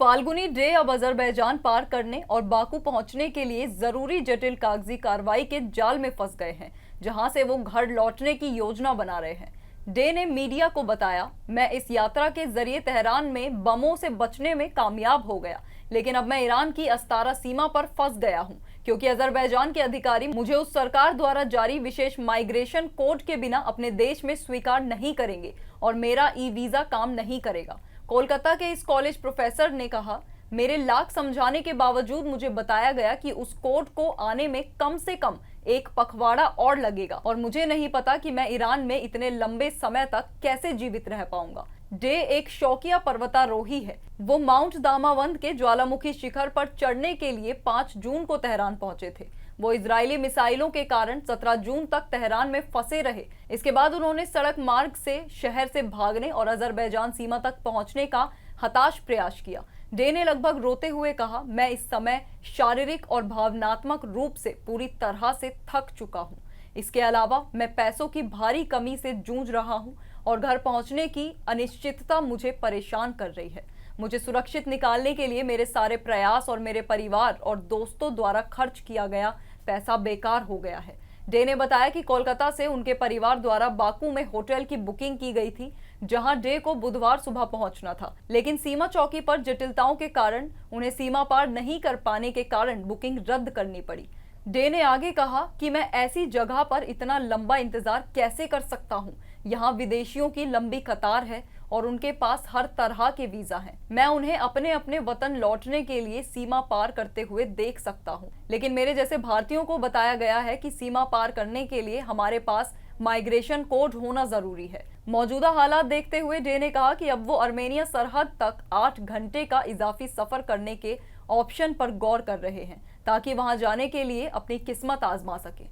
Falguni day अब Azerbaijan पार करने और बाकू पहुंचने के लिए जरूरी जटिल कागजी कार्रवाई के जाल में फंस गए हैं, जहां से वो घर लौटने की योजना बना रहे हैं। डे ने मीडिया को बताया, मैं इस यात्रा के जरिए तेहरान में बमों से बचने में कामयाब हो गया, लेकिन अब मैं ईरान की अस्तारा सीमा पर फंस गया हूं, क्योंकि अजरबैजान के अधिकारी मुझे उस सरकार द्वारा जारी विशेष माइग्रेशन कोड के बिना अपने देश में स्वीकार नहीं करेंगे और मेरा ई वीजा काम नहीं करेगा। कोलकाता के इस कॉलेज प्रोफेसर ने कहा, मेरे लाख समझाने के बावजूद मुझे बताया गया कि उस कोर्ट को आने में कम से कम एक पखवाड़ा और लगेगा और मुझे नहीं पता कि मैं ईरान में इतने लंबे समय तक कैसे जीवित रह पाऊंगा। डे एक शौकिया पर्वतारोही है। वो माउंट दामावंद के ज्वालामुखी शिखर पर चढ़ने के लिए 5 जून को तेहरान पहुंचे थे। वो इजरायली मिसाइलों के कारण 17 जून तक तेहरान में फंसे रहे। इसके बाद उन्होंने सड़क मार्ग से शहर से भागने और अजरबैजान सीमा तक पहुंचने का हताश प्रयास किया। डे ने लगभग रोते हुए कहा, मैं इस समय शारीरिक और भावनात्मक रूप से पूरी तरह से थक चुका हूं। इसके अलावा मैं पैसों की भारी कमी से जूझ रहा हूं और घर पहुंचने की अनिश्चितता मुझे परेशान कर रही है। मुझे सुरक्षित निकालने के लिए मेरे सारे प्रयास और मेरे परिवार और दोस्तों द्वारा खर्च किया गया पैसा बेकार हो गया है। डे ने बताया कि कोलकाता से उनके परिवार द्वारा बाकू में होटल की बुकिंग की गई थी, जहां डे को बुधवार सुबह पहुंचना था, लेकिन सीमा चौकी पर जटिलताओं के कारण उन्हें सीमा पार नहीं कर पाने के कारण बुकिंग रद्द करनी पड़ी। डे ने आगे कहा कि मैं ऐसी जगह पर इतना लंबा इंतजार कैसे कर सकता हूं? यहाँ विदेशियों की लंबी कतार है और उनके पास हर तरह के वीजा हैं। मैं उन्हें अपने अपने वतन लौटने के लिए सीमा पार करते हुए देख सकता हूं, लेकिन मेरे जैसे भारतीयों को बताया गया है कि सीमा पार करने के लिए हमारे पास माइग्रेशन कोड होना जरूरी है। मौजूदा हालात देखते हुए डे ने कहा कि अब वो अर्मेनिया सरहद तक 8 घंटे का इजाफी सफर करने के ऑप्शन पर गौर कर रहे हैं, ताकि वहां जाने के लिए अपनी किस्मत आजमा सके।